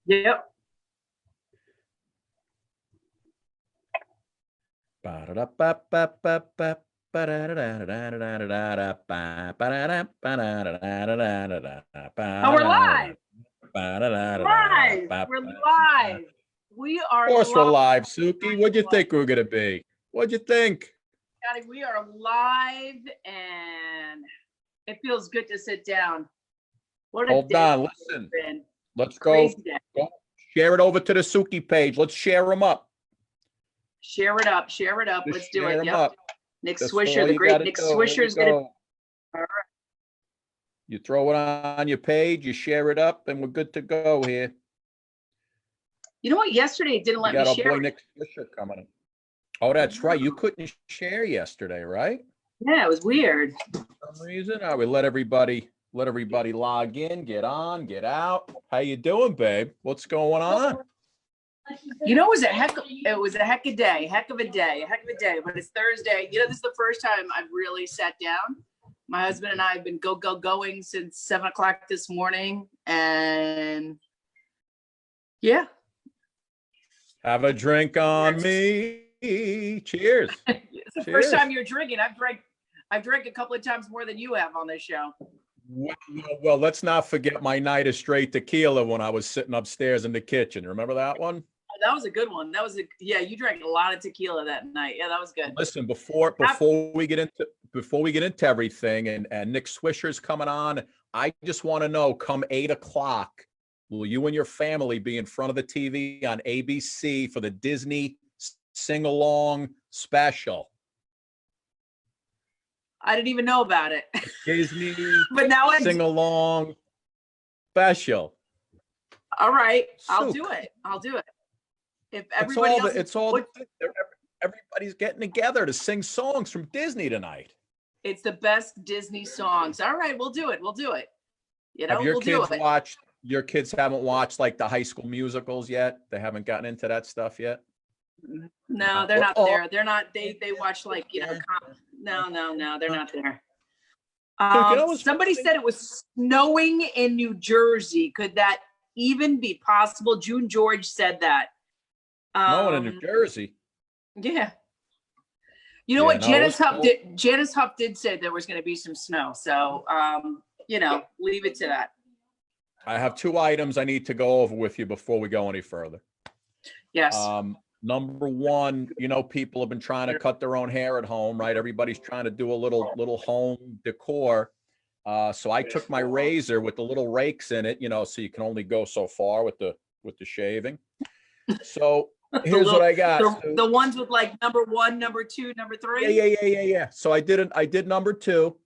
Yep. Oh, we're live. Live. We're live. We are Of course we're live, Suki. What'd you live. think we were going to be? What'd you think? Scotty, we are live, and it feels good to sit down. What a Hold day on, it's listen. been. Let's go. Crazy day. Share it over to the Suki page. Let's share them up. Share it up. Share it up. Just Let's do share it. 'em Yep. up. Nick That's Swisher, all the you great gotta Nick do. Swisher is going to. All right. You throw it on your page, you share it up, and we're good to go here. You know what? Yesterday it didn't We let me got our share boy it. Nick Swisher coming in. Oh, that's right. You couldn't share yesterday, right? Yeah, it was weird. For some reason. All right, we let everybody log in, get on, get out. How you doing, babe? What's going on? You know, it was a heck of a day, heck of a day. But it's Thursday. You know, this is the first time I've really sat down. My husband and I have been going since 7 o'clock this morning, and yeah. Have a drink on me. Cheers. It's the first time you're drinking. I've drank a couple of times more than you have on this show. Well, let's not forget my night of straight tequila when I was sitting upstairs in the kitchen. Remember that one? That was a good one. You drank a lot of tequila that night. Yeah, that was good. Listen, before we get into everything, and Nick Swisher's coming on, I just want to know, come 8 o'clock, will you and your family be in front of the TV on ABC for the Disney sing-along special? I didn't even know about it. Disney but now sing-along special. All right, I'll do it. If everybody everybody's getting together to sing songs from Disney tonight. It's the best Disney songs. All right, we'll do it. You know, Have your kids haven't watched like the High School Musicals yet? They haven't gotten into that stuff yet? No, they're not there. They're not, they watch like, you know, no, they're not there. Somebody said it was snowing in New Jersey. Could that even be possible? June George said that. No one in New Jersey. Yeah. You know what? Janice Huff did say there was going to be some snow. So, you know, leave it to that. I have 2 items I need to go over with you before we go any further. Yes. Number one, you know, people have been trying to cut their own hair at home, right? Everybody's trying to do a little home decor. So I took my razor with the little rakes in it, you know, so you can only go so far with the shaving. So here's what I got. The ones with like number 1, number 2, number 3. Yeah. So I did number 2,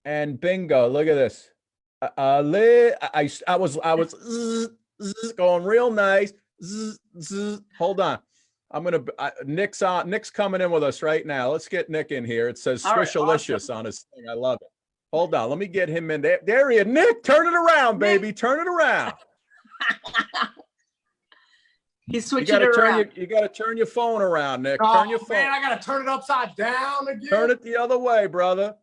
and bingo, look at this. I was going real nice. Hold on. Nick's coming in with us right now. Let's get Nick in here. It says Swishalicious on his thing. I love it. Hold on. Let me get him in there. There he is. Nick, turn it around, baby. Turn it around. He's switching it around. You got to turn your phone around, Nick. Oh, turn your phone. Man, I got to turn it upside down again. Turn it the other way, brother.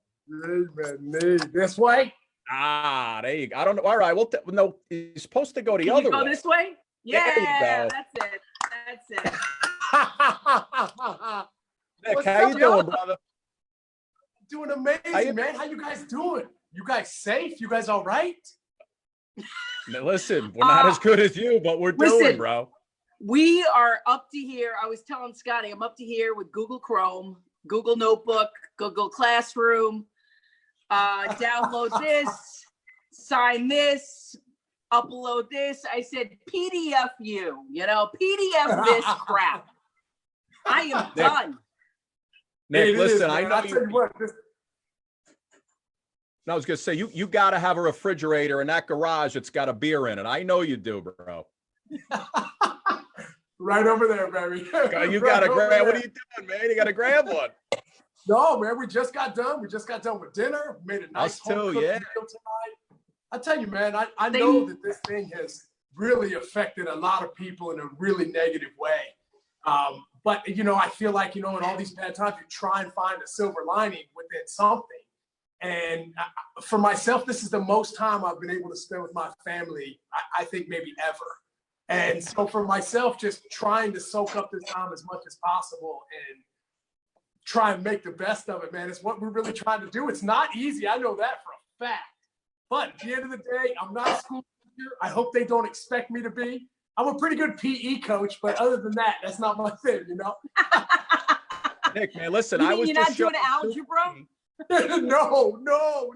This way? Ah, there you go. I don't know. All right. Well, no, you're supposed to go the other way. Go this way? Yeah, there you go. That's it. Nick, how you doing, brother? Doing amazing, man. How you guys doing? You guys safe? You guys all right? Now, listen, we're not as good as you, but we're doing, bro. We are up to here. I was telling Scotty, I'm up to here with Google Chrome, Google Notebook, Google Classroom. Download this, sign this, upload this. I said, PDF you know, PDF this crap. I am done. Nick, listen, I know you. I was gonna say you got to have a refrigerator in that garage that's got a beer in it. I know you do, bro. Right over there, baby. You got to grab. What are you doing, man? You got to grab one. No, man, we just got done. We just got done with dinner. Made a nice home cooked meal tonight. I tell you, man, I know that this thing has really affected a lot of people in a really negative way. But, you know, I feel like, you know, in all these bad times, you try and find a silver lining within something. And for myself, this is the most time I've been able to spend with my family, I think maybe ever. And so for myself, just trying to soak up this time as much as possible and try and make the best of it, man. It's what we're really trying to do. It's not easy. I know that for a fact. But at the end of the day, I'm not a school teacher. I hope they don't expect me to be. I'm a pretty good PE coach, but other than that, that's not my thing, you know? Nick, man, listen, You're not doing algebra? No.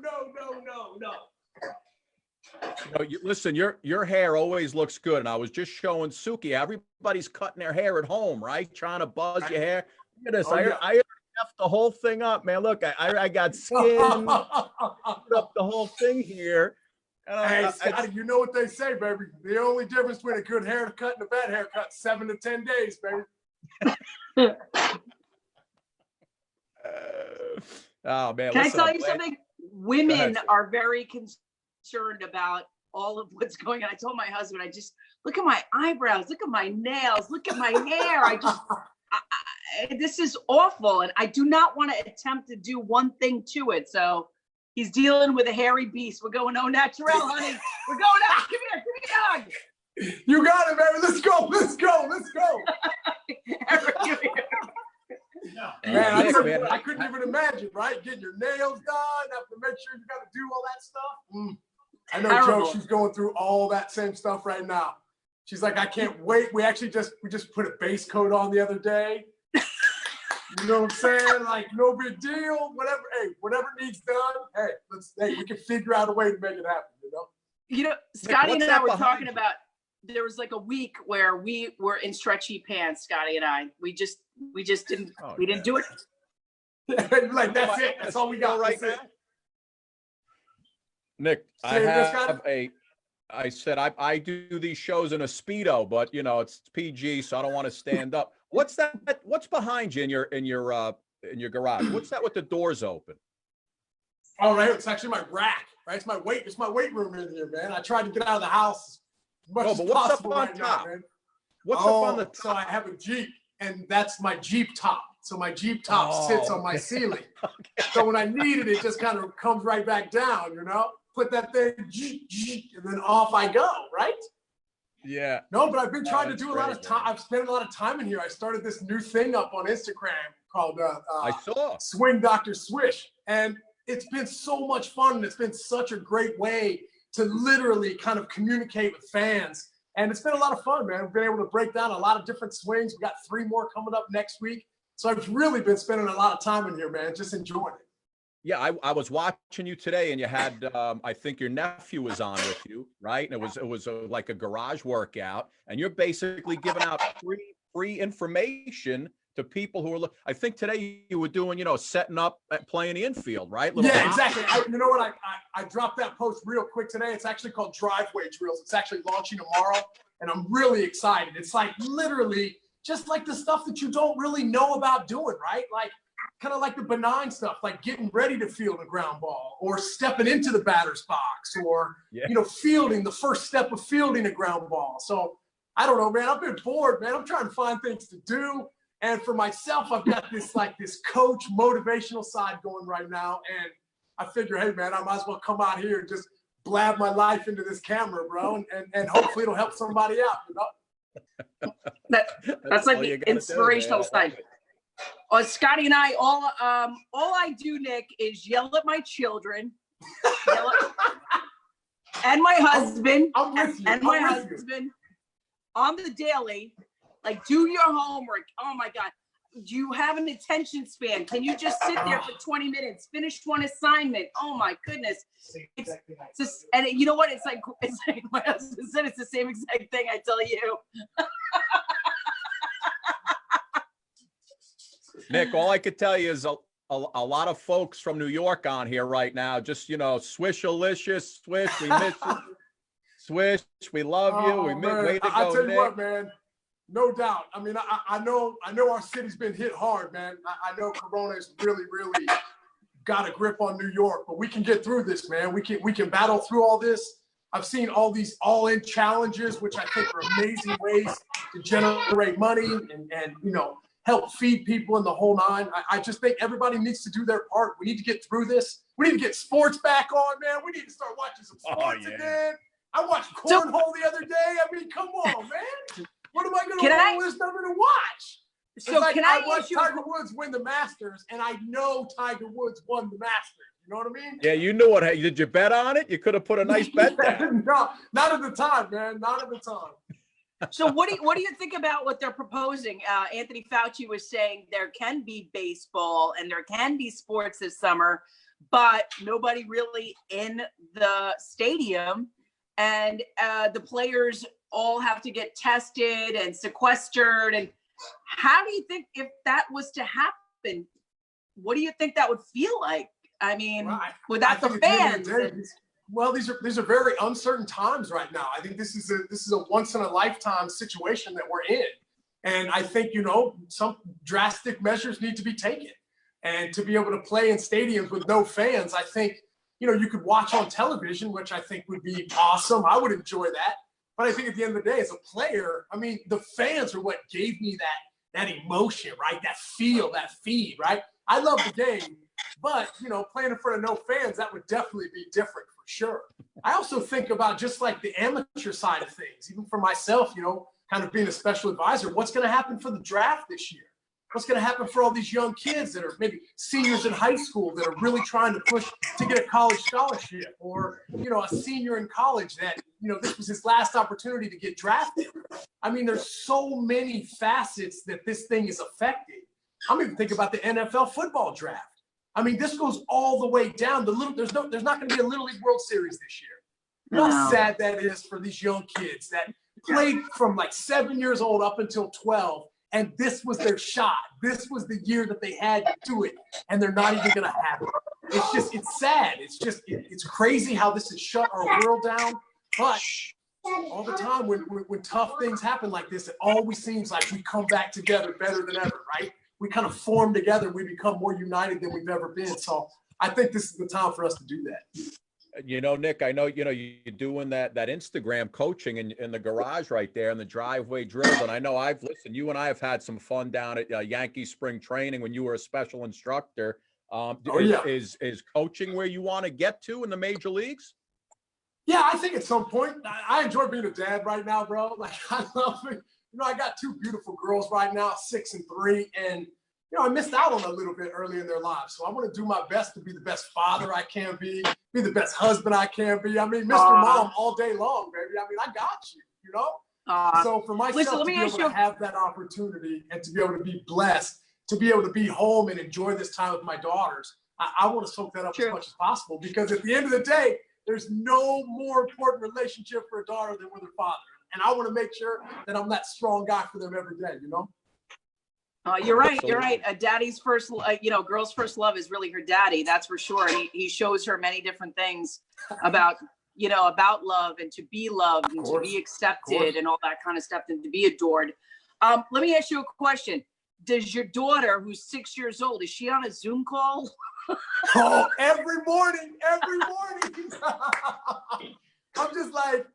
Listen, your hair always looks good. And I was just showing Suki, everybody's cutting their hair at home, right? Trying to buzz your hair. Look at this. I effed the whole thing up, man. Look, I got skin, put up the whole thing here. And hey, Scotty, you know what they say, baby. The only difference between a good haircut and a bad haircut, 7 to 10 days, baby. Oh, man. Can I tell you something? Women are very concerned about all of what's going on. I told my husband, look at my eyebrows, look at my nails, look at my hair. This is awful. And I do not want to attempt to do one thing to it. So he's dealing with a hairy beast. We're going au naturel, honey. We're going out. Come here, give me a hug. You got it, baby. Let's go. Man, I couldn't even imagine, right? Getting your nails done, have to make sure you got to do all that stuff. I know Terrible. Joe, she's going through all that same stuff right now. She's like, I can't wait. We just put a base coat on the other day. You know what I'm saying? Like, no big deal. Whatever needs done. Hey, we can figure out a way to make it happen, you know? You know, Scotty and I were talking about, there was like a week where we were in stretchy pants, Scotty and I. We just didn't, we didn't do it. Like, that's it. That's all we got right now. Nick, I said I do these shows in a Speedo, but you know, it's PG, so I don't want to stand up. What's that? What's behind you in your garage? What's that with the doors open? Oh, right. It's actually my rack, right? It's my weight room in here, man. I tried to get out of the house as much as possible right now, man. What's up on the top? So I have a Jeep, and that's my Jeep top. So my Jeep top sits on my ceiling. Okay. So when I need it, it just kind of comes right back down, you know? Put that thing, and then off I go, right? Yeah. No, but I've been trying to do a lot of time. I've spent a lot of time in here. I started this new thing up on Instagram called I saw Swing Dr. Swish. And it's been so much fun. And it's been such a great way to literally kind of communicate with fans. And it's been a lot of fun, man. We've been able to break down a lot of different swings. We got 3 more coming up next week. So I've really been spending a lot of time in here, man, just enjoying it. Yeah, I was watching you today, and you had I think your nephew was on with you, right? And it was like a garage workout, and you're basically giving out free information to people who are. I think today you were doing, you know, setting up, playing the infield, right? Yeah, exactly. You know what? I dropped that post real quick today. It's actually called Driveway Drills. It's actually launching tomorrow, and I'm really excited. It's like literally just like the stuff that you don't really know about doing, right? Like, kind of like the benign stuff, like getting ready to field a ground ball or stepping into the batter's box or, you know, fielding the first step of fielding a ground ball. So I don't know, man, I've been bored, man. I'm trying to find things to do. And for myself, I've got this coach motivational side going right now. And I figure, hey, man, I might as well come out here and just blab my life into this camera, bro. And hopefully it'll help somebody out, you know? That's like the inspirational side. Scotty and I, all I do, Nick, is yell at my children, and my husband, husband on the daily. Like, do your homework. Oh my God, do you have an attention span? Can you just sit there for 20 minutes, finish one assignment? Oh my goodness, it's just, and you know what? It's like my husband said, it's the same exact thing I tell you. Nick, all I could tell you is a lot of folks from New York on here right now. Just, you know, Swishalicious, Swish, we miss you. Swish, we love you. We miss, way to go, I tell you Nick. what, man, no doubt. I mean, I know our city's been hit hard, man. I know Corona has really got a grip on New York, but we can get through this, man. We can battle through all this. I've seen all these all-in challenges, which I think are amazing ways to generate money and you know, help feed people in the whole nine. I just think everybody needs to do their part. We need to get through this. We need to get sports back on, man. We need to start watching some sports again. I watched cornhole the other day. I mean, come on, man. there's nothing to watch. So like can I I watched ask you? Tiger Woods win the Masters, and I know Tiger Woods won the Masters. You know what I mean? Yeah, you knew what. Did you bet on it? You could have put a nice bet down. No, not at the time, man. Not at the time. So what do you think about what they're proposing? Anthony Fauci was saying there can be baseball and there can be sports this summer, but nobody really in the stadium, and the players all have to get tested and sequestered. And how do you think, if that was to happen, what do you think that would feel like? I mean, without the fans. Well, these are very uncertain times right now. I think this is a once in a lifetime situation that we're in. And I think, some drastic measures need to be taken. And to be able to play in stadiums with no fans, I think, you could watch on television, which I think would be awesome. I would enjoy that. But I think at the end of the day, as a player, I mean, the fans are what gave me that emotion, right? That feel, that feed, right? I love the game, but, playing in front of no fans, that would definitely be different for sure. I also think about just like the amateur side of things, even for myself, kind of being a special advisor, what's going to happen for the draft this year? What's going to happen for all these young kids that are maybe seniors in high school that are really trying to push to get a college scholarship, or, a senior in college that, this was his last opportunity to get drafted. I mean, there's so many facets that this thing is affecting. I'm even thinking about the NFL football draft. I mean, this goes all the way down. There's not going to be a Little League World Series this year. You know how sad that is for these young kids that played from like 7 years old up until 12. And this was their shot. This was the year that they had to do it. And they're not even going to have it. It's sad. It's crazy how this has shut our world down. But all the time when tough things happen like this, it always seems like we come back together better than ever, right? We kind of form together. We become more united than we've ever been. So I think this is the time for us to do that. Nick, I know, you're doing that Instagram coaching in the garage right there and the driveway drills. And I know you and I have had some fun down at Yankee spring training when you were a special instructor. Is coaching where you want to get to in the major leagues? Yeah, I think at some point. I enjoy being a dad right now, bro. Like, I love it. I got two beautiful girls right now, 6 and 3, and I missed out on a little bit early in their lives. So I want to do my best to be the best father I can be the best husband I can be. I mean, Mr. Mom all day long, baby. I mean, I got you, So for myself to be able to have that opportunity and to be able to be blessed, to be able to be home and enjoy this time with my daughters, I want to soak that up as much as possible, because at the end of the day, there's no more important relationship for a daughter than with her father. And I want to make sure that I'm that strong guy for them every day, You're right. Absolutely. You're right. A daddy's first, girl's first love is really her daddy. That's for sure. And he shows her many different things about love and to be loved and to be accepted and all that kind of stuff and to be adored. Let me ask you a question. Does your daughter, who's 6 years old, is she on a Zoom call? Oh, every morning. I'm just like,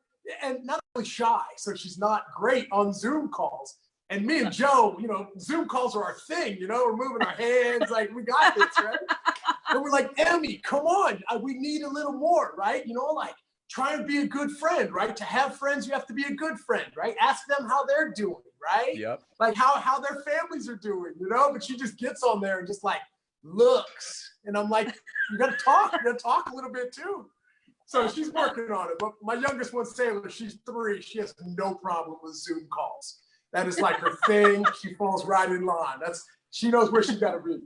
and not only shy, so she's not great on Zoom calls. And me and Joe, Zoom calls are our thing, we're moving our hands, like, we got this, right? And we're like, Emmy, come on, we need a little more, right? Like, try and be a good friend, right? To have friends, you have to be a good friend, right? Ask them how they're doing, right? Yep. Like how their families are doing, but she just gets on there and just like looks. And I'm like, you got to talk a little bit too. So she's working on it. But my youngest one's Sailor. She's 3. She has no problem with Zoom calls. That is like her thing. She falls right in line. She knows where she's got to be.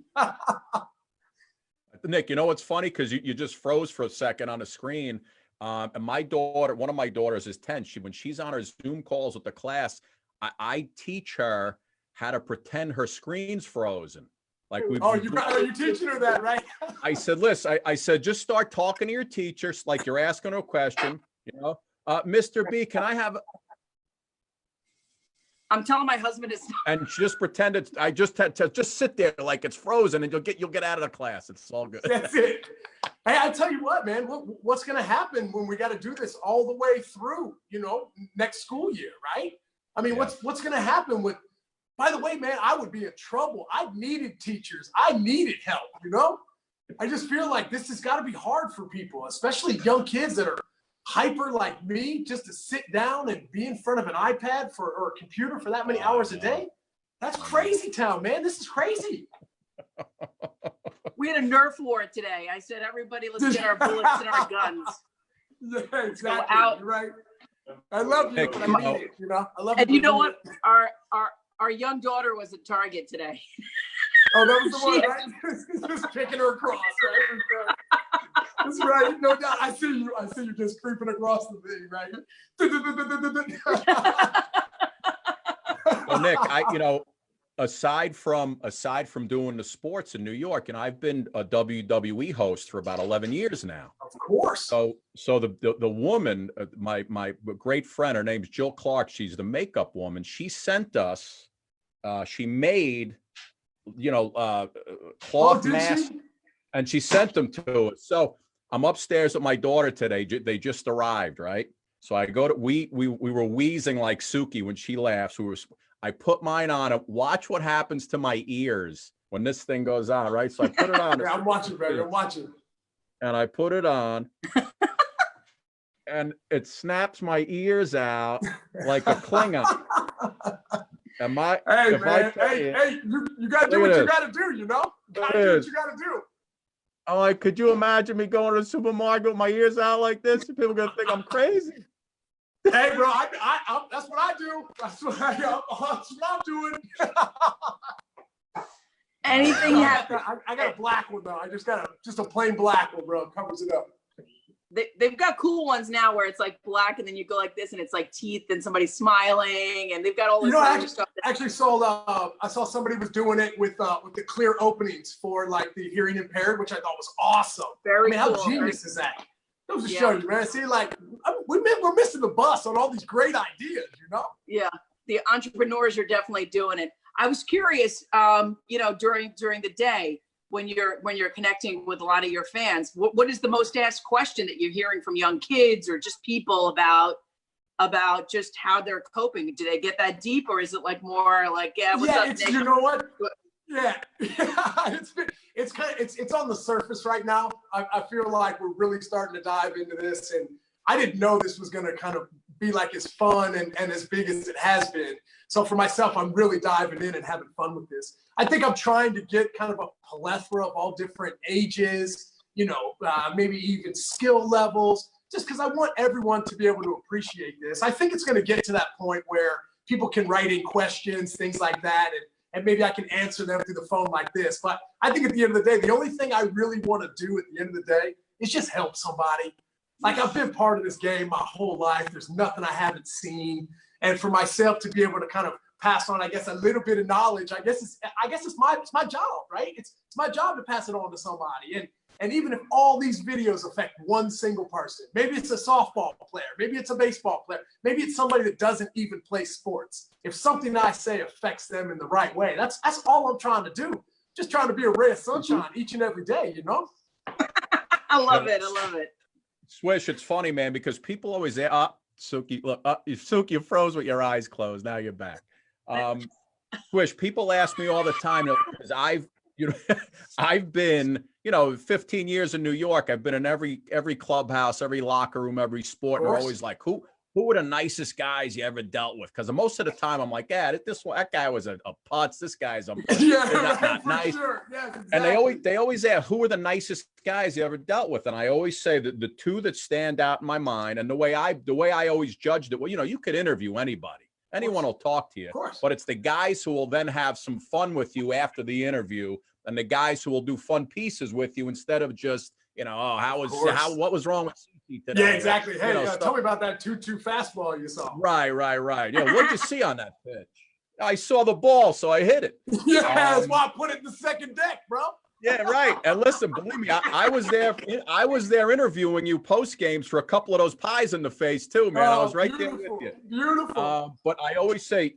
Nick, what's funny? Because you just froze for a second on the screen. And one of my daughters is 10. When she's on her Zoom calls with the class, I teach her how to pretend her screen's frozen. Like you're teaching her that, right? I said, listen, I said, just start talking to your teachers like you're asking her a question. Mr. B, can I have? I'm telling my husband it's. And she just pretended. I just had to just sit there like it's frozen, and you'll get out of the class. It's all good. That's it. Hey, I tell you what, man. What's going to happen when we got to do this all the way through? Next school year, right? I mean, what's going to happen with? By the way, man, I would be in trouble. I needed teachers. I needed help, I just feel like this has got to be hard for people, especially young kids that are, hyper like me just to sit down and be in front of an iPad or a computer for that many hours a day? That's crazy town, man. This is crazy. We had a Nerf war today. I said, everybody, let's get our bullets and our guns. Yeah, exactly. Go out. You're right. I love you. But I mean it, you know, I love and you. You know what? Our young daughter was at Target today. Oh, that was the one, right? Just kicking her across, right? That's right. No doubt. I see you just creeping across the thing, right? Well, Nick, aside from doing the sports in New York, and I've been a WWE host for about 11 years now. Of course. So the woman, my great friend, her name's Jill Clark. She's the makeup woman. She sent us. She made, cloth masks, and she sent them to us. So I'm upstairs with my daughter today. They just arrived, right? So I go to we were wheezing like Suki when she laughs. I put mine on. Watch what happens to my ears when this thing goes on, right? So I put it on. Yeah, I'm watching, baby. I'm watching. And I put it on, and it snaps my ears out like a Klingon. And hey, you gotta do what you gotta do, you know? You gotta do what you gotta do. I'm like, could you imagine me going to the supermarket with my ears out like this? People are gonna think I'm crazy. Hey, bro, I that's what I do. That's what I'm doing. Anything happens. I got a black one though. I just got a plain black one, bro. It covers it up. They've got cool ones now where it's like black and then you go like this and it's like teeth and somebody's smiling and they've got all this other stuff. I saw somebody was doing it with the clear openings for like the hearing impaired, which I thought was awesome. Very cool. How genius is that? That was to show you, man. See, like we're missing the bus on all these great ideas, you know? Yeah, the entrepreneurs are definitely doing it. I was curious, during the day, when you're connecting with a lot of your fans, what is the most asked question that you're hearing from young kids or just people about just how they're coping? Do they get that deep, or is it like more like, what's up, Nick? You know what? Yeah, it's on the surface right now. I feel like we're really starting to dive into this, and I didn't know this was going to kind of be like as fun and as big as it has been. So for myself, I'm really diving in and having fun with this. I think I'm trying to get kind of a plethora of all different ages, maybe even skill levels, just because I want everyone to be able to appreciate this. I think it's going to get to that point where people can write in questions, things like that, and maybe I can answer them through the phone like this. But I think at the end of the day, the only thing I really want to do at the end of the day is just help somebody. Like, I've been part of this game my whole life. There's nothing I haven't seen. And for myself to be able to kind of pass on, I guess, a little bit of knowledge, I guess it's my job, right? It's my job to pass it on to somebody. And even if all these videos affect one single person, maybe it's a softball player, maybe it's a baseball player, maybe it's somebody that doesn't even play sports. If something I say affects them in the right way, that's all I'm trying to do. Just trying to be a ray of sunshine each and every day, you know? I love it. I love it. Swish, it's funny, man, because people always say, Suki, look, Suki, you froze with your eyes closed. Now you're back. Swish, people ask me all the time, because I've been, 15 years in New York. I've been in every clubhouse, every locker room, every sport. And they're always like, who were the nicest guys you ever dealt with? Because most of the time I'm like, that guy was a putz. This guy's not nice. Sure. Yes, exactly. And they always ask, who were the nicest guys you ever dealt with? And I always say that the two that stand out in my mind, and the way I always judged it, well, you could interview anybody. Anyone will talk to you, but it's the guys who will then have some fun with you after the interview, and the guys who will do fun pieces with you instead of just, what was wrong with Suki today? Yeah, exactly. Hey, tell me about that 2-2 fastball you saw. Right. Yeah, what'd you see on that pitch? I saw the ball, so I hit it. Yeah, that's why I put it in the second deck, bro. Yeah, right. And listen, believe me, I was there interviewing you post games for a couple of those pies in the face too, man. I was right there with you. Beautiful. But I always say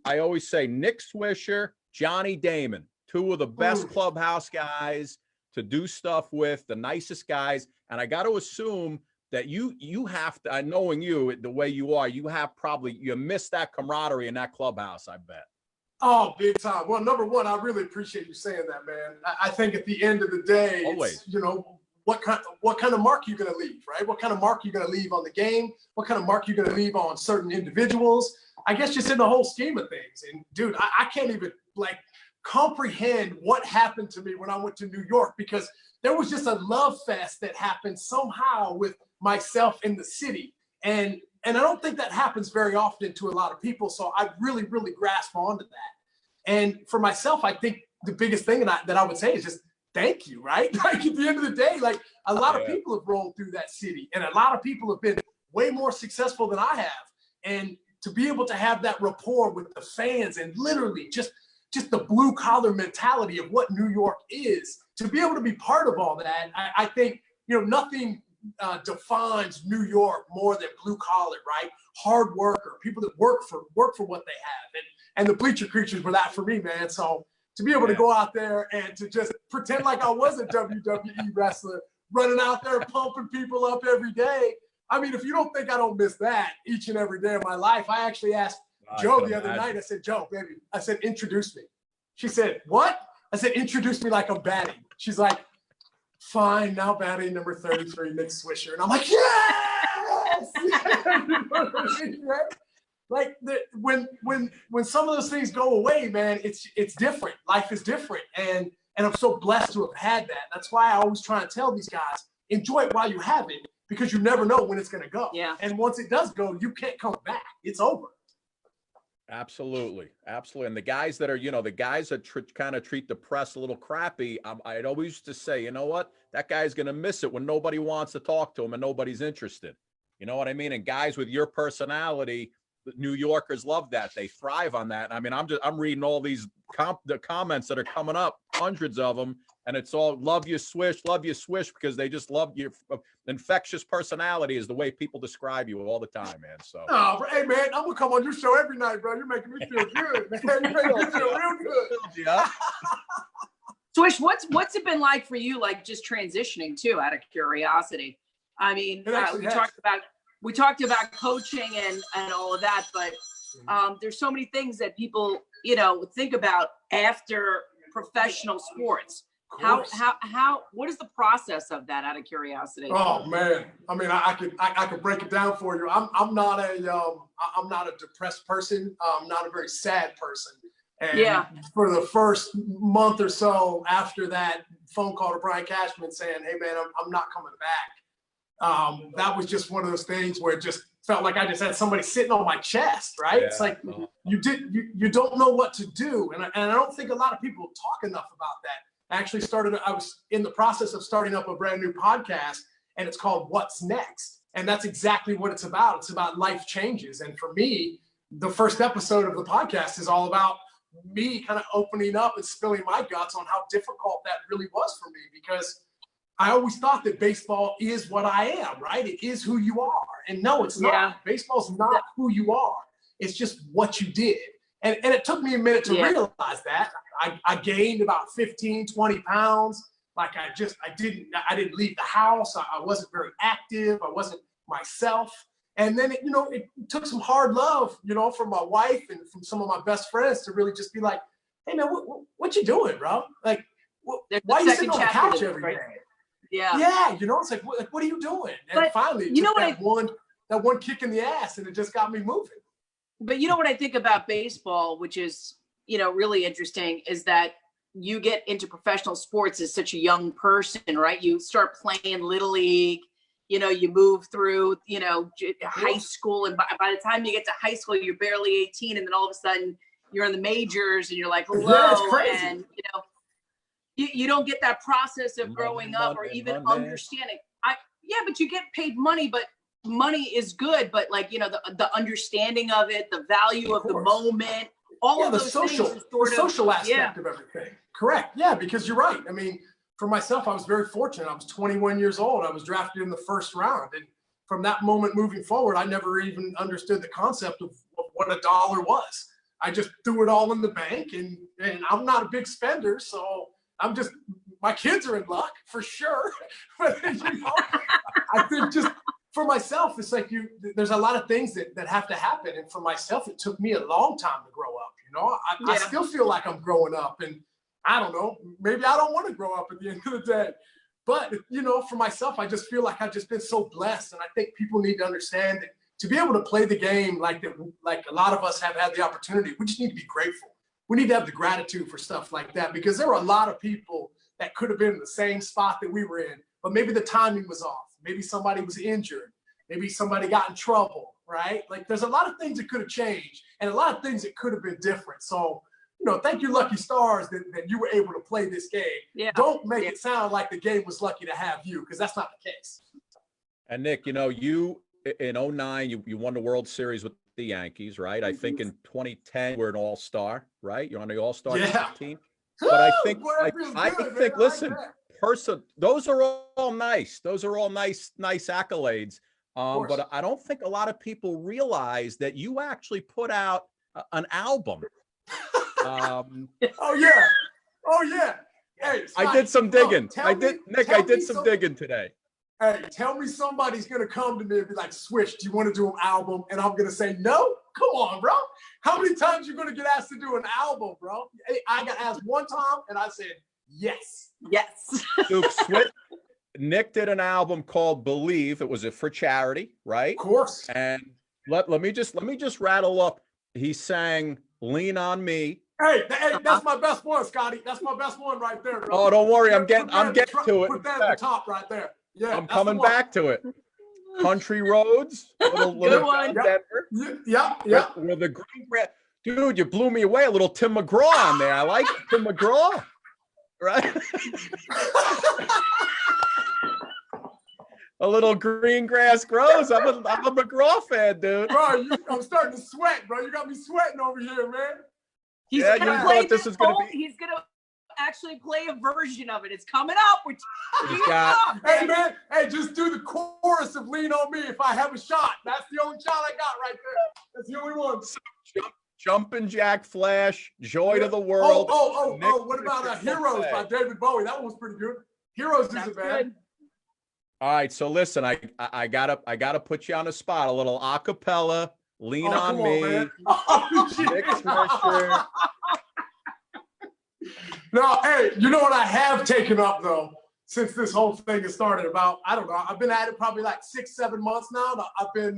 Nick Swisher, Johnny Damon, two of the best clubhouse guys to do stuff with, the nicest guys. And I got to assume that you have to, knowing you the way you are, you miss that camaraderie in that clubhouse, I bet. Oh, big time. Well, number one, I really appreciate you saying that, man. I think at the end of the day, what kind of mark you're going to leave, right? What kind of mark you're going to leave on the game? What kind of mark you're going to leave on certain individuals? I guess just in the whole scheme of things. And dude, I can't even like comprehend what happened to me when I went to New York, because there was just a love fest that happened somehow with myself in the city. And I don't think that happens very often to a lot of people. So I really, really grasp onto that. And for myself, I think the biggest thing that I would say is just thank you, right? Like at the end of the day, like a lot of people have rolled through that city, and a lot of people have been way more successful than I have. And to be able to have that rapport with the fans and literally just the blue collar mentality of what New York is, to be able to be part of all that, I think, nothing defines New York more than blue collar, right? Hard worker, people that work for what they have. And the Bleacher Creatures were that for me, man. So to be able to go out there and to just pretend like I was a WWE wrestler, running out there pumping people up every day. I mean, if you don't think I don't miss that each and every day of my life, I actually asked Joe the other night, I said, Joe, baby, I said, introduce me. She said, what? I said, introduce me like I'm batting. She's like, fine, now batting number 33, Nick Swisher. And I'm like, yes! Like when some of those things go away, man, it's different. Life is different. And I'm so blessed to have had that. That's why I always try to tell these guys, enjoy it while you have it, because you never know when it's going to go. Yeah. And once it does go, you can't come back. It's over. Absolutely. Absolutely. And the guys that are, the guys that kind of treat the press a little crappy, I'd always used to say, you know what, that guy's going to miss it when nobody wants to talk to him and nobody's interested. You know what I mean? And guys with your personality, New Yorkers love that. They thrive on that. I mean, I'm reading all these the comments that are coming up, hundreds of them, and it's all love you Swish, because they just love your infectious personality is the way people describe you all the time, man. So, hey man, I'm gonna come on your show every night, bro. You're making me feel good, man. You're making me feel real good. Yeah. Swish, what's it been like for you, like just transitioning too, out of curiosity? I mean, we talked about coaching and all of that, but there's so many things that people, think about after professional sports. What is the process of that, out of curiosity? Oh man, I mean, I could break it down for you. I'm not a depressed person. I'm not a very sad person. And for the first month or so after that phone call to Brian Cashman saying, "Hey man, I'm not coming back," that was just one of those things where it just felt like I just had somebody sitting on my chest, right? Yeah. It's like you don't know what to do, and I don't think a lot of people talk enough about that. I was in the process of starting up a brand new podcast, and it's called What's Next. And that's exactly what it's about. It's about life changes. And for me, the first episode of the podcast is all about me kind of opening up and spilling my guts on how difficult that really was for me, because I always thought that baseball is what I am, right? It is who you are. And no, it's not. Baseball's not who you are. It's just what you did. And it took me a minute to realize that. I gained about 15, 20 pounds. Like I didn't leave the house. I wasn't very active. I wasn't myself. And then, it took some hard love, from my wife and from some of my best friends to really just be like, hey man, what you doing, bro? Like, why are you sitting on the couch every day? Yeah. Yeah. It's like, what are you doing? And but finally, it took that one kick in the ass, and it just got me moving. But what I think about baseball, which is, really interesting, is that you get into professional sports as such a young person, right? You start playing Little League, you move through, high school. And by the time you get to high school, you're barely 18. And then all of a sudden you're in the majors and you're like, hello. Yeah, it's crazy. And, you don't get that process of growing up or even understanding. But you get paid money, but money is good. But like, the understanding of it, the value of the moment, all of those things. The social aspect of everything. Correct. Yeah, because you're right. I mean, for myself, I was very fortunate. I was 21 years old. I was drafted in the first round. And from that moment moving forward, I never even understood the concept of what a dollar was. I just threw it all in the bank, and I'm not a big spender. So my kids are in luck for sure. But, I think just for myself, it's like there's a lot of things that have to happen. And for myself, it took me a long time to grow up. I still feel like I'm growing up, and I don't know, maybe I don't want to grow up at the end of the day, But, you know, for myself, I just feel like I've just been so blessed. And I think people need to understand that to be able to play the game like a lot of us have had the opportunity, we just need to be grateful. We need to have the gratitude for stuff like that, because there were a lot of people that could have been in the same spot that we were in, but maybe the timing was off. Maybe somebody was injured. Maybe somebody got in trouble, right? Like, there's a lot of things that could have changed and a lot of things that could have been different. So, you know, thank you, lucky stars, that you were able to play this game. Yeah. Don't make it sound like the game was lucky to have you, because that's not the case. And Nick, you know, you in 09, you won the World Series with the Yankees, right? I think in 2010, you were an all-star, right? You're on the all-star team. But I think, listen, those are all nice. Those are all nice accolades. But I don't think a lot of people realize that you actually put out an album. Oh yeah. Hey, Scott, I did some digging. I did some digging today. Hey, tell me somebody's gonna come to me and be like, Swish, do you want to do an album? And I'm gonna say, no. Come on, bro. How many times you gonna get asked to do an album, bro? Hey, I got asked one time and I said yes. Yes. Duke Nick did an album called Believe. It was for charity, right? Of course. And let me just rattle up. He sang Lean on Me. Hey, that's my best one, Scotty. That's my best one right there, bro. Oh, don't worry. I'm getting to it. Put that at the top right there. Yeah, I'm coming back to it. Country Roads. Good one. Denver. Yeah. With the green grass. Dude, you blew me away. A little Tim McGraw on there. I like Tim McGraw. Right? A little green grass grows. I'm a McGraw fan, dude. Bro, I'm starting to sweat, bro. You got me sweating over here, man. He's gonna play this is gonna be. He's gonna actually play a version of it. It's coming up. Hey man, hey, just do the chorus of Lean on Me if I have a shot. That's the only shot I got right there. That's the only one. Jumpin' Jack Flash, Joy to the World. What about Heroes by David Bowie? That one was pretty good. Heroes isn't bad. All right, so listen, I gotta put you on the spot. A little acapella, Lean on Me. Nick Swisher. No, hey, you know what I have taken up though, since this whole thing has started about, I don't know, I've been at it probably like 6-7 months now. I've been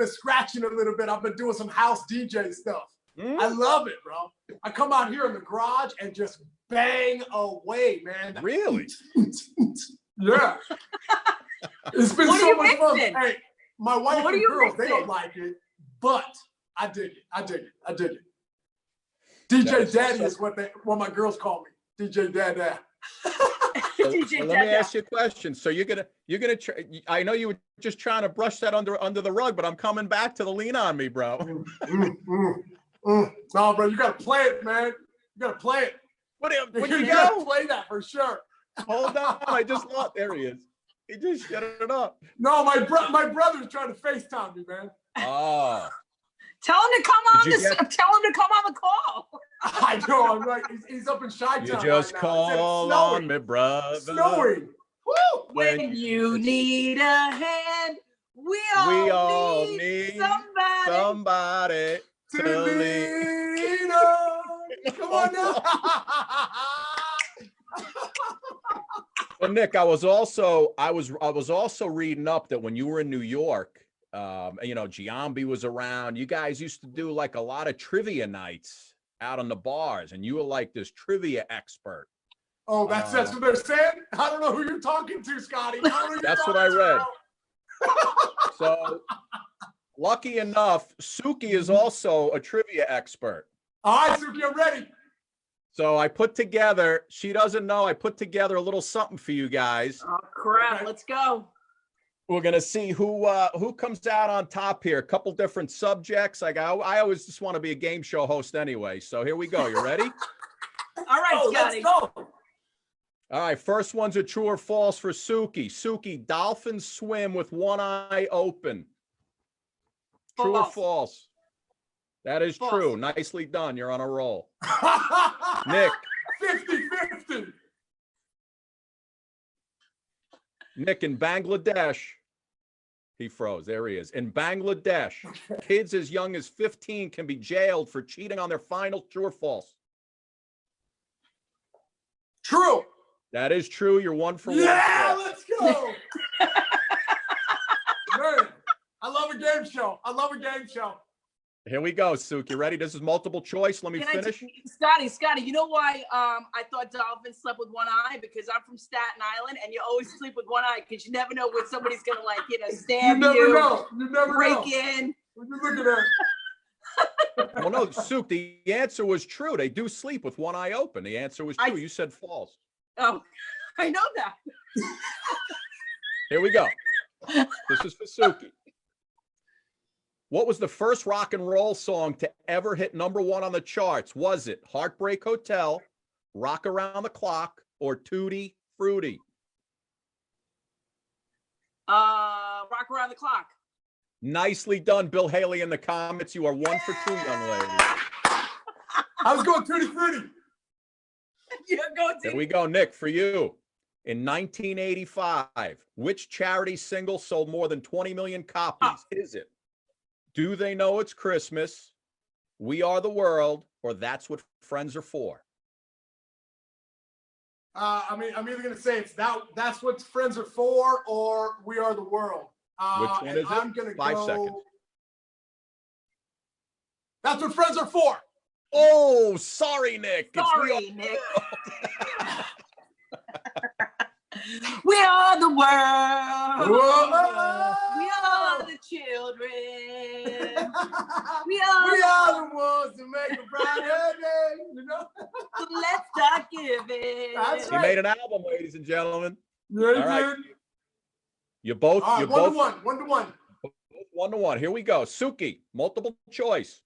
scratching a little bit. I've been doing some house DJ stuff. I love it, bro. I come out here in the garage and just bang away, man. Really? Yeah. It's been so much fun. Hey, my wife and girls, they don't like it, but I dig it. DJ Daddy is what my girls call me. DJ Dada. So let me ask you a question. So you're gonna try, I know you were just trying to brush that under the rug, but I'm coming back to the Lean on Me, bro. No, bro, you gotta play it, man. You gotta play it. You gotta play that for sure. Hold on, I just lost. There he is. He just shut it up. No, my brother's trying to FaceTime me, man. Oh. Tell him to come on Tell him to come on the call. I know. I'm like, he's up in Chi-Town. You just right call on me, brother. Snowing. Woo! When you need a hand, we all need somebody to lean on. Come on now. Well, Nick, I was also reading up that when you were in New York, you know, Giambi was around. You guys used to do like a lot of trivia nights out on the bars, and you were like this trivia expert. Oh, that's what they're saying? I don't know who you're talking to, Scotty. That's what I read. So, lucky enough, Suki is also a trivia expert. All right, Suki, I'm ready. So I put together, she doesn't know, I put together a little something for you guys. Oh, crap. Okay. Let's go. We're going to see who comes out on top here. A couple different subjects. I always just want to be a game show host anyway. So here we go. You ready? All right, Scotty. Let's go. All right. First one's a true or false for Suki. Suki, dolphins swim with one eye open. True or false? That is true. Nicely done. You're on a roll. Nick. 50-50. Nick, in Bangladesh, he froze. There he is. In Bangladesh, kids as young as 15 can be jailed for cheating on their final. True or false? True. That is true. You're 1 for 1. Yeah, let's go. Man, I love a game show. I love a game show. Here we go, Suki. Ready? This is multiple choice. Let me finish. Scotty, you know why I thought dolphins slept with one eye? Because I'm from Staten Island, and you always sleep with one eye because you never know when somebody's gonna stab you. You never break in. What you looking at? Well, no, Suk, the answer was true. They do sleep with one eye open. The answer was true. You said false. Oh, I know that. Here we go. This is for Suki. What was the first rock and roll song to ever hit #1 on the charts? Was it Heartbreak Hotel, Rock Around the Clock, or Tutti Frutti? Rock Around the Clock. Nicely done, Bill Haley in the comments. You are 1 for 2, young lady. I was going Tutti Frutti. There we go, Nick, for you. In 1985, which charity single sold more than 20 million copies? Is it Do They Know It's Christmas, We Are the World, or That's What Friends Are For? I'm either going to say That's What Friends Are For, or We Are the World. Which one is it? I'm going to 5 go. seconds. That's What Friends Are For. Oh, sorry, Nick. Sorry, Nick. We are the world. Whoa. We are the children. We We are are the ones that make a brighter day. You know? So let's start giving. That's He right. made an album, ladies and gentlemen. Yeah, All right. You both. All right, You 1 both. to 1. 1 to 1. 1 to 1. Here we go. Suki, multiple choice.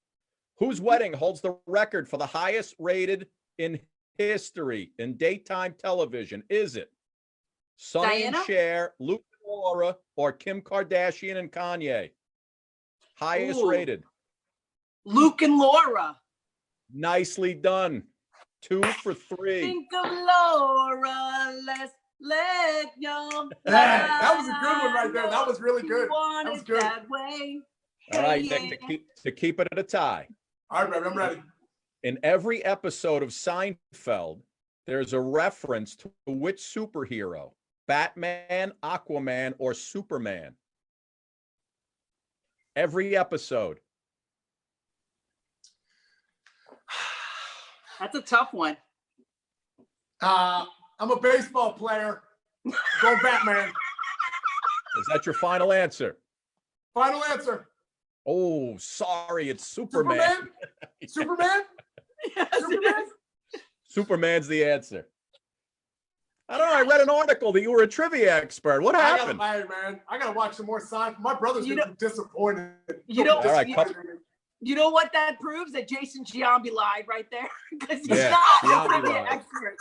Whose wedding holds the record for the highest rated in history in daytime television? Is it Sonny and Diana? Cher, Luke and Laura, or Kim Kardashian and Kanye? Highest Ooh. rated. Luke and Laura. Nicely done. 2 for 3. Think of Laura. Let's let young. That was a good one right there. That was really good. That was good. That way. All right, Yeah. Nick, to keep it at a tie. All right, baby, I'm ready. In every episode of Seinfeld, there's a reference to which superhero? Batman, Aquaman, or Superman? Every episode. That's a tough one. I'm a baseball player. Go Batman. Is that your final answer? Final answer. Oh, sorry, it's Superman. Superman? Yes, Superman? Superman's the answer. I don't know. I read an article that you were a trivia expert. What happened? Hey, man, I gotta watch some more Seinfeld. My brother's gonna be disappointed. You know, All right, you know what that proves? That Jason Giambi lied right there. Because he's Yeah, not a Giambi trivia lied. expert.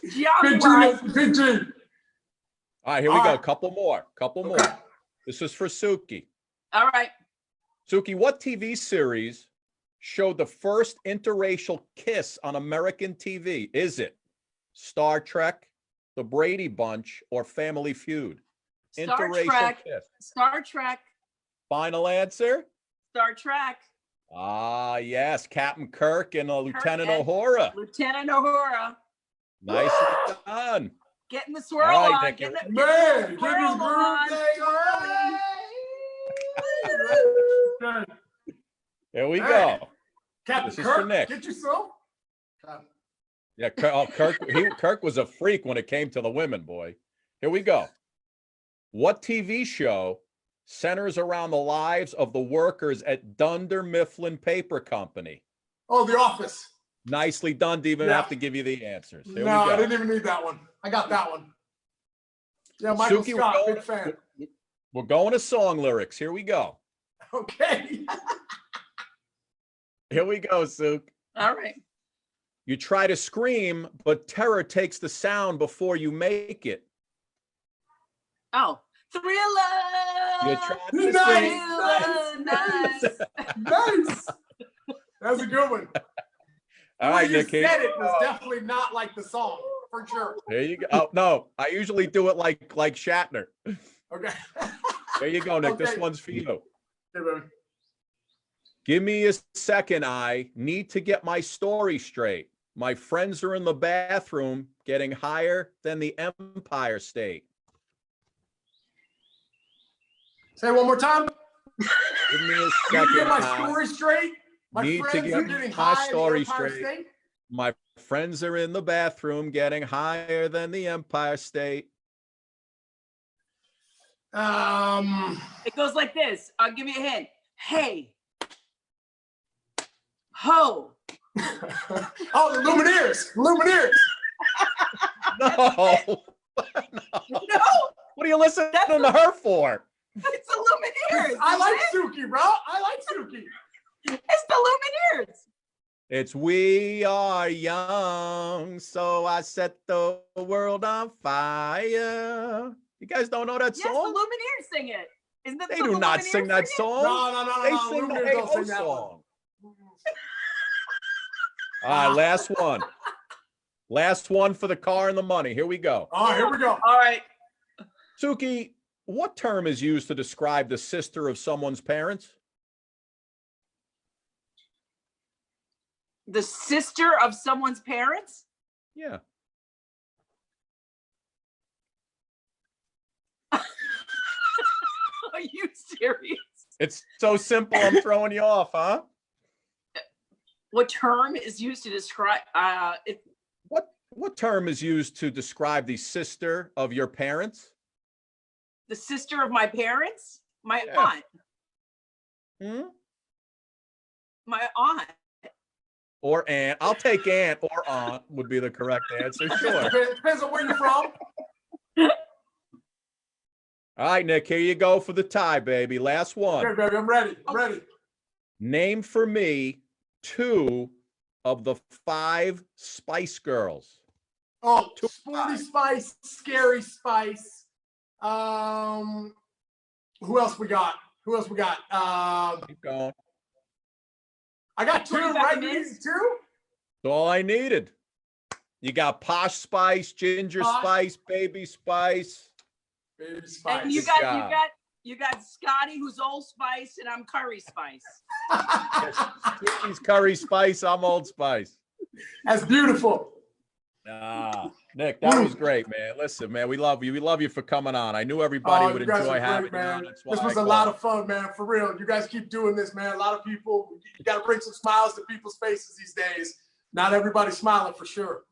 Giambi lied. Big G. All right, here we go. Couple more. This is for Suki. All right. Suki, what TV series showed the first interracial kiss on American TV? Is it Star Trek, The Brady Bunch, or Family Feud? Star Interracial Trek. kiss. Star Trek. Final answer? Star Trek. Ah, yes. Captain Kirk and Lieutenant and Uhura. Lieutenant Uhura. Nicely done. Getting the swirl All right, on. Nick, Getting the Man, get swirl this on. groove day. Here we Hey. go. Captain This is for Kirk, Nick. get you some? Yeah, Kirk was a freak when it came to the women, boy. Here we go. What TV show centers around the lives of the workers at Dunder Mifflin Paper Company? Oh, The Office. Nicely done. Didn't even Yeah. have to give you the answers. Here No, we I go. didn't even need that one. I got that one. Yeah, Michael Suki, Scott, big fan. We're going to song lyrics. Here we go. Okay. Here we go, Suk. All right. You try to scream, but terror takes the sound before you make it. Oh, Thriller. You try to Nice, scream. Nice. That's a good one. All right, you Nick. said it was definitely not like the song, for sure. Here you go. Oh, no, I usually do it like Shatner. Okay. There you go, Nick. Okay. This one's for you. Hey, baby. Give me a second. I need to get my story straight. My friends are in the bathroom getting higher than the Empire State. Say it one more time. Give me a Need second. to get my story straight. My Need to friends get are getting my high story in the Empire straight. State. My friends are in the bathroom getting higher than the Empire State. It goes like this. I'll give you a hint. Hey. Ho. Oh, the Lumineers. Lumineers. No. No, What are you listening to her for? it's the Lumineers. I like Suki, bro. I like Suki. It's the Lumineers. It's we are young, so I set the world on fire. You guys don't know that Yes, the song? Lumineers sing it. Isn't that They the do not Lumineers sing that it? song. No. They sing the Lumineers Hey don't Ho sing that one. song. All right, last one. Last one for the car and the money. Here we go. All right, here we go. All right. Suki, what term is used to describe the sister of someone's parents? The sister of someone's parents? Yeah. Are you serious? It's so simple, I'm throwing you off, huh? What term is used to describe What term is used to describe the sister of your parents? the sister of my parents? My Yeah. aunt. Hmm? My aunt. Or aunt. I'll take aunt or aunt would be the correct answer. Sure. Depends on where you're from. All right, Nick, here you go for the tie, baby. Last one. Okay, baby, I'm ready. I'm ready. Name for me 2 of the 5 Spice Girls. Oh, Sporty Spice, Scary Spice. Who else we got? Keep going. I got 2, right? You need 2? That's all I needed. You got Posh Spice, Ginger Posh. Spice, Baby Spice. Baby Spice. And you got Scotty, who's Old Spice, and I'm Curry Spice. Suki's Curry Spice, I'm Old Spice. That's beautiful. Nick, that was great, man. Listen, man, we love you. We love you for coming on. I knew everybody would you guys enjoy are having great, you man. on. That's why This was I a lot called. of fun, man. For real. You guys keep doing this, man. A lot of people, you got to bring some smiles to people's faces these days. Not everybody's smiling for sure.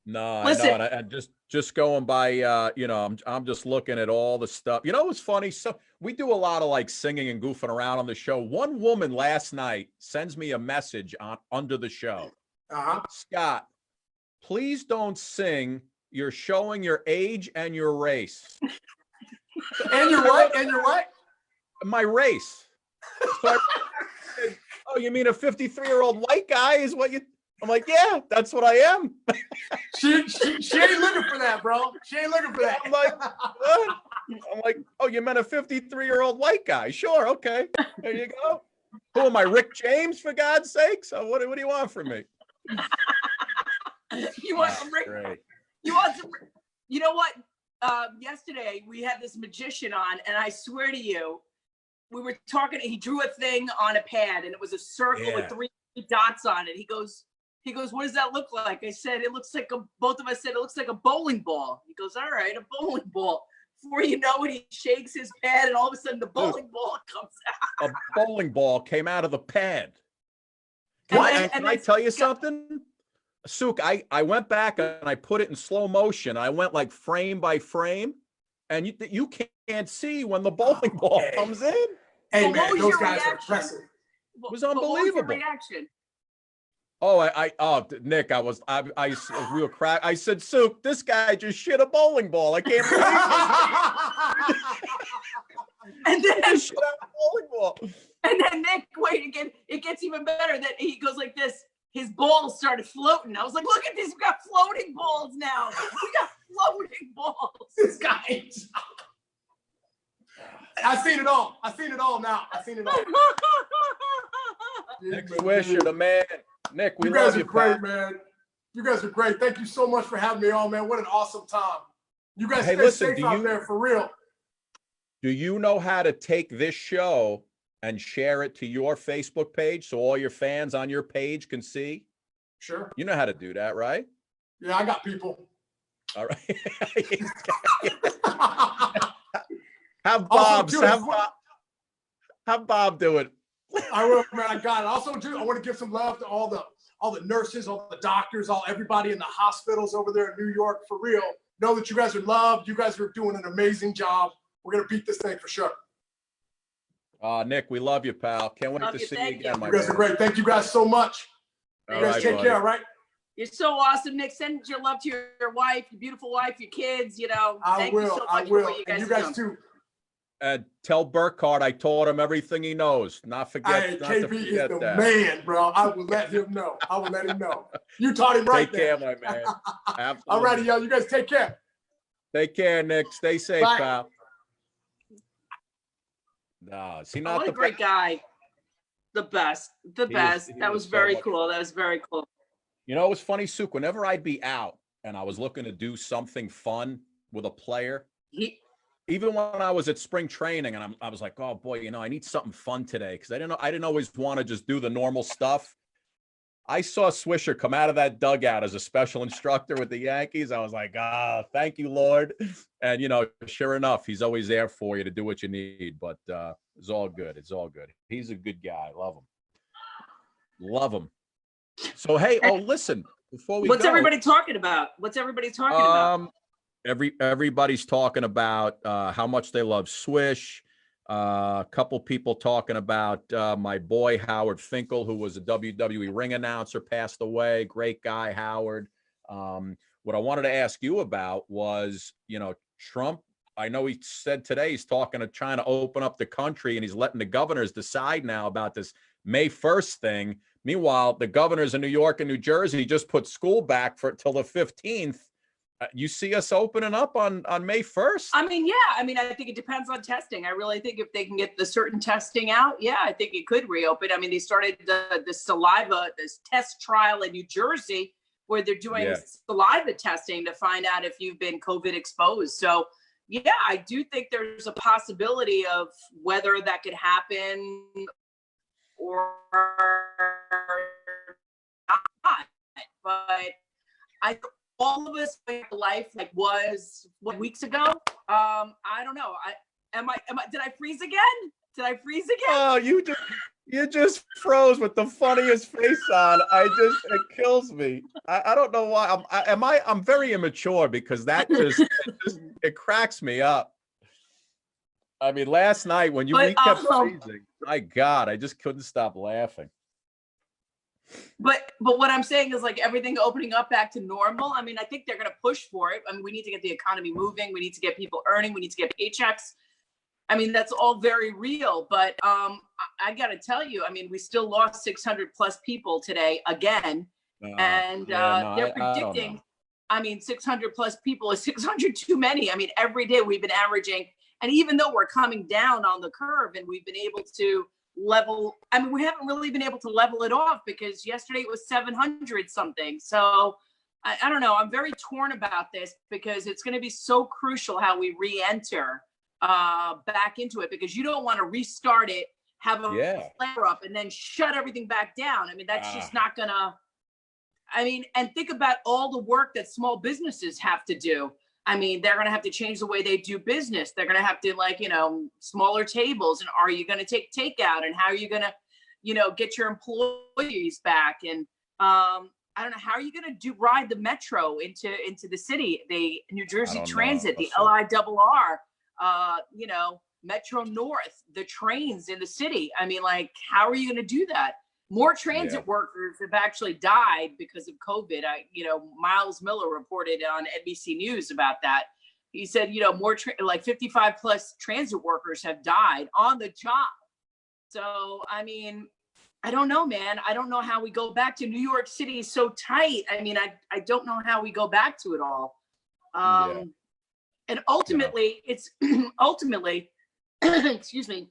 No, Listen. I know. And just going by, I'm just looking at all the stuff. You know what's funny? So we do a lot of like singing and goofing around on the show. One woman last night sends me a message under the show. Uh-huh. Scott, please don't sing. You're showing your age and your race. And your what? And your what? My race. So I said, oh, you mean a 53-year-old white guy is what you? I'm like, yeah, that's what I am. She ain't looking for that, bro. She ain't looking for that. I'm like, what? I'm like, oh, you meant a 53-year-old white guy? Sure, okay. There you go. Who am I, Rick James, for God's sake? So what do you want from me? You want some Rick? Great. You want some? You know what? Yesterday we had this magician on, and I swear to you, we were talking. He drew a thing on a pad, and it was a circle with 3 dots on it. He goes, what does that look like? I said, it looks like both of us said, it looks like a bowling ball. He goes, all right, a bowling ball. Before you know it, he shakes his pad, and all of a sudden the bowling ball comes out. A bowling ball came out of the pad. And Can I tell you something? Suk, I went back and I put it in slow motion. I went like frame by frame, and you can't see when the bowling ball comes in. Hey, Well, man, what was those your guys are reaction? impressive. It was What was your unbelievable. reaction? Oh, Nick, we were crack. I said, Suk, this guy just shit a bowling ball. I can't believe it. And then He shit out a bowling ball. And then Nick, wait again, it gets even better that he goes like this. His balls started floating. I was like, look at these, we got floating balls now. We got floating balls. This guy. I seen it all. Now. I seen it all. Nick Swisher, the man. Nick, we You guys love are you, great, pal. man. You guys are great. Thank you so much for having me on, man. What an awesome time. You guys Hey, stay listen, safe out there, for real. Do you know how to take this show and share it to your Facebook page so all your fans on your page can see? Sure. You know how to do that, right? Yeah, I got people. All right. Have Bob do it. I will, man. I got it. Also, too, I want to give some love to all the nurses, all the doctors, everybody in the hospitals over there in New York. For real, know that you guys are loved. You guys are doing an amazing job. We're gonna beat this thing for sure. Nick, we love you, pal. Can't wait to see you again, my man. You guys are great. Thank you guys so much. You guys take care, all right? You're so awesome, Nick. Send your love to your wife, your beautiful wife, your kids. You know, I will. And you guys too. And tell Burkhardt I taught him everything he knows. Not forget. KB is the man, bro. I will let him know. You taught him right there. Take care, my man. Absolutely. All righty, y'all. You guys take care. Take care, Nick. Stay safe, Bye. pal. No, is he not what a great guy. The best. That was very cool. That was very cool. You know, it was funny, Suk. Whenever I'd be out and I was looking to do something fun with a player, even when I was at spring training, and I was like, oh boy, you know, I need something fun today because I didn't always want to just do the normal stuff. I saw Swisher come out of that dugout as a special instructor with the Yankees. I was like, thank you, Lord. And, you know, sure enough, he's always there for you to do what you need. But it's all good. It's all good. He's a good guy. Love him. Love him. So, hey, listen, before we What's everybody talking about? Everybody's talking about how much they love Swish. A couple people talking about my boy Howard Finkel, who was a WWE ring announcer, passed away. Great guy, Howard. What I wanted to ask you about was, you know, Trump. I know he said today he's trying to open up the country, and he's letting the governors decide now about this May 1st thing. Meanwhile, the governors in New York and New Jersey just put school back till the 15th. You see us opening up on May 1st? I mean, yeah. I mean, I think it depends on testing. I really think if they can get the certain testing out, yeah, I think it could reopen. I mean, they started this test trial in New Jersey where they're doing saliva testing to find out if you've been COVID exposed. So, yeah, I do think there's a possibility of whether that could happen or not. But all of us life was weeks ago. I don't know. Did I freeze again? Oh, you just froze with the funniest face on. It kills me. I don't know why. I'm very immature because that it cracks me up. I mean, last night when we kept freezing, my God, I just couldn't stop laughing. But what I'm saying is everything opening up back to normal. I mean, I think they're going to push for it. I mean, we need to get the economy moving. We need to get people earning. We need to get paychecks. I mean, that's all very real. But I got to tell you, I mean, we still lost 600 plus people today again. They're predicting, 600 plus people is 600 too many. I mean, every day we've been averaging. And even though we're coming down on the curve and we've been able to level, I mean, we haven't really been able to level it off because yesterday it was 700 something. So I don't know. I'm very torn about this because it's going to be so crucial how we re-enter back into it, because you don't want to restart it, have a flare up and then shut everything back down. I mean, that's just not gonna, and think about all the work that small businesses have to do. I mean, they're going to have to change the way they do business. They're going to have to smaller tables. And are you going to take takeout? And how are you going to, get your employees back? And I don't know, how are you going to ride the metro into the city, the New Jersey Transit, the LIRR, Metro North, the trains in the city. I mean, how are you going to do that? More transit workers have actually died because of COVID. Miles Miller reported on NBC News about that. He said, more 55 plus transit workers have died on the job. So, I mean, I don't know, man. I don't know how we go back to New York City is so tight. I mean, I don't know how we go back to it all. And ultimately, it's excuse me,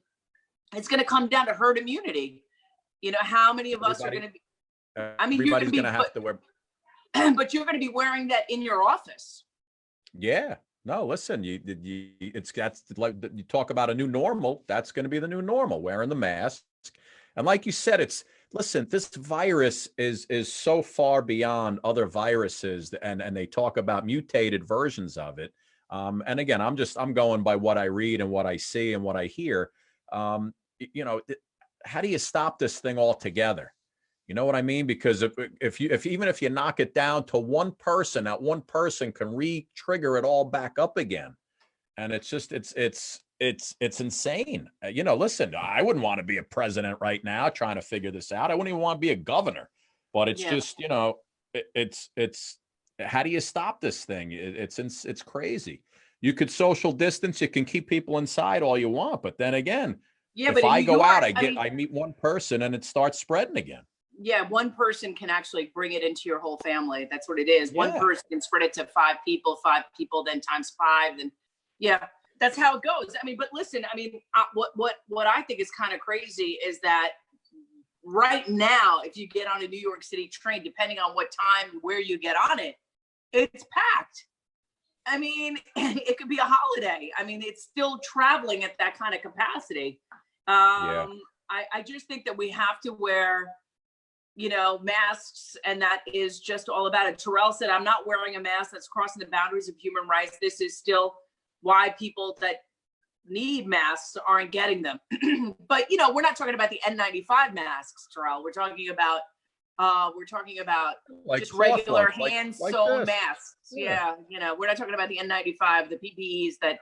it's going to come down to herd immunity. How many of us are going to be, everybody's going to have to wear, but you're going to be wearing that in your office. Yeah. No, listen, that's like, you talk about a new normal. That's going to be the new normal, wearing the mask. And like you said, listen, this virus is so far beyond other viruses, and they talk about mutated versions of it. And again, I'm going by what I read and what I see and what I hear. You know, how do you stop this thing altogether? You know what I mean? Because if even if you knock it down to one person, that one person can re-trigger it all back up again. And it's just it's insane. You know, listen, I wouldn't want to be a president right now trying to figure this out. I wouldn't even want to be a governor. But it's just, you know, it's how do you stop this thing? It's crazy. You could social distance, you can keep people inside all you want, but then again, if I go out, I meet one person and it starts spreading again. Yeah, one person can actually bring it into your whole family. That's what it is. One person can spread it to five people, then times 5, then yeah, that's how it goes. I mean, but listen, I mean, what I think is kind of crazy is that right now, if you get on a New York City train, depending on what time, where you get on it, it's packed. I mean, it could be a holiday. I mean, it's still traveling at that kind of capacity. I just think that we have to wear, you know, masks, and that is just all about it. Terrell said, I'm not wearing a mask. That's crossing the boundaries of human rights. This is still why people that need masks aren't getting them. But, you know, we're not talking about the N95 masks, Terrell. We're talking about like just regular hand-sewn masks. Yeah, you know, we're not talking about the N95, the PPEs that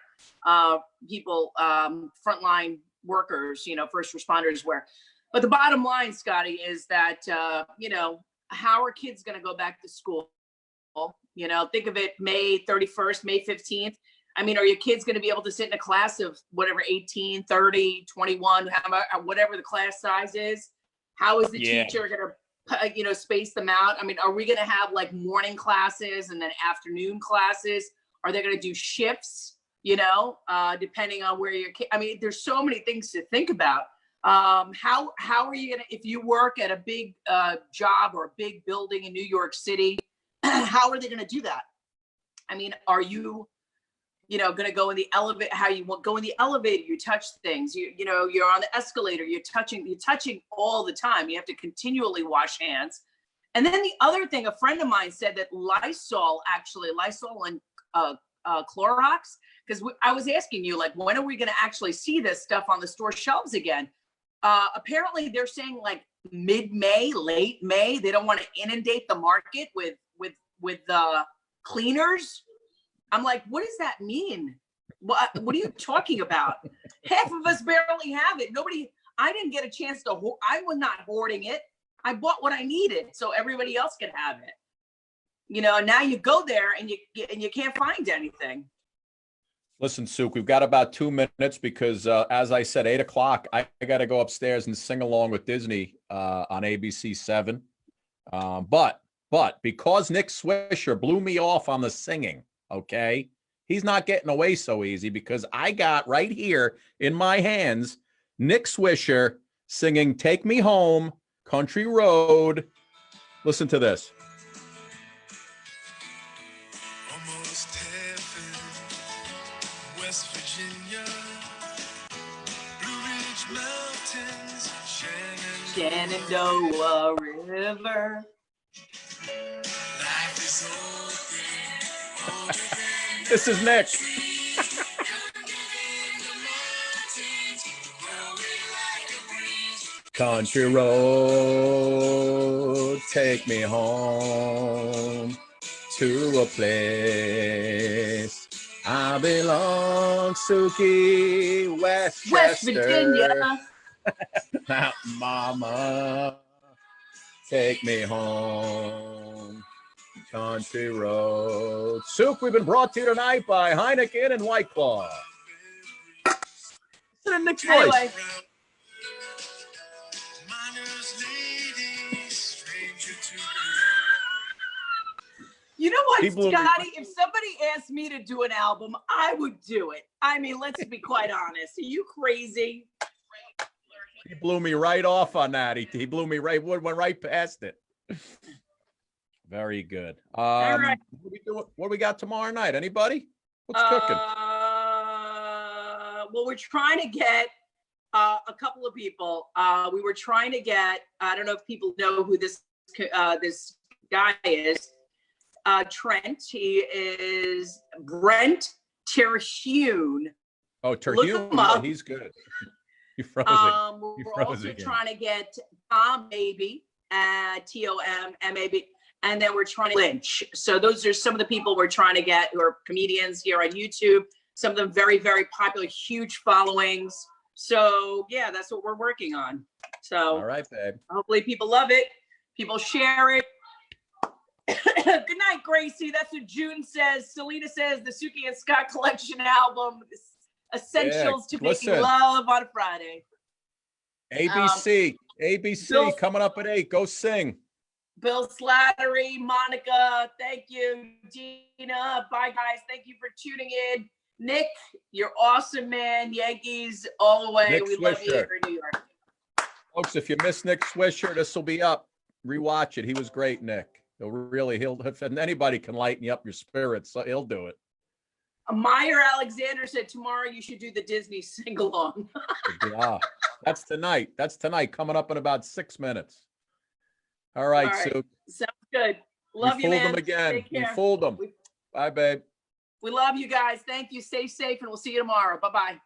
people, frontline workers, you know, first responders wear. But the bottom line, Scotty, is that, you know, how are kids going to go back to school? You know, think of it, May 31st, May 15th. I mean, are your kids going to be able to sit in a class of whatever, 18, 30, 21, whatever the class size is? How is the teacher going to, you know, space them out? I mean, are we going to have like morning classes and then afternoon classes? Are they going to do shifts, you know, depending on where your kid, I mean, there's so many things to think about. How are you going to, if you work at a big job or a big building in New York City, how are they going to do that? I mean, are you know, going to go in the elevator, how you go in the elevator, you touch things, you know, you're on the escalator, you're touching all the time. You have to continually wash hands. And then the other thing, a friend of mine said that Lysol and Clorox, because I was asking you, like, when are we going to actually see this stuff on the store shelves again? Apparently they're saying like mid-May, late May. They don't want to inundate the market with cleaners. I'm like, what does that mean? What are you talking about? Half of us barely have it. I didn't get a chance to, I was not hoarding it. I bought what I needed so everybody else could have it. You know, now you go there and you can't find anything. Listen, Suk, we've got about 2 minutes because, as I said, 8 o'clock, I got to go upstairs and sing along with Disney on ABC 7. But because Nick Swisher blew me off on the singing, okay, he's not getting away so easy because I got right here in my hands Nick Swisher singing "Take Me Home, Country Road." Listen to this. West Virginia, Blue Ridge Mountains, Shenandoah River. Life is older. This is Nick. Country road, take me home to a place I belong, Suki, West Virginia. Mama, take me home, country road. Suk, we've been brought to you tonight by Heineken and White Claw. Listen to Nick's voice. Anyway. You know what, Scotty? If somebody asked me to do an album, I would do it. I mean, let's be quite honest. Are you crazy? He blew me right off on that. He blew me right, went right past it. Very good. All right. What do we got tomorrow night? Anybody? What's cooking? Well, we're trying to get A couple of people. We were trying to get, I don't know if people know who this guy is. Trent. He is Brent Terhune. Oh, Terhune, yeah, he's good. You froze it. We're also trying to get Tom Maybe, TOMMAB, and then we're trying to Lynch. So those are some of the people we're trying to get who are comedians here on YouTube. Some of them very, very popular, huge followings. So yeah, that's what we're working on. So all right, babe. Hopefully people love it. People share it. Good night, Gracie. That's what June says. Selena says the Suki and Scott collection album. Essentials to making love on a Friday. ABC, Bill, coming up at 8. Go sing. Bill Slattery, Monica, thank you. Gina, bye guys. Thank you for tuning in. Nick, you're awesome, man. Yankees all the way. Nick We Swisher. love you here in New York. Folks, if you missed Nick Swisher, this will be up. Rewatch it. He was great, Nick. If anybody can lighten you up your spirits, so he'll do it. Meyer Alexander said tomorrow you should do the Disney sing-along. Yeah, that's tonight. Coming up in about 6 minutes. All right, Sue. Sounds good. Love you, man. We fooled them again. We fooled them. Bye, babe. We love you guys. Thank you. Stay safe, and we'll see you tomorrow. Bye-bye.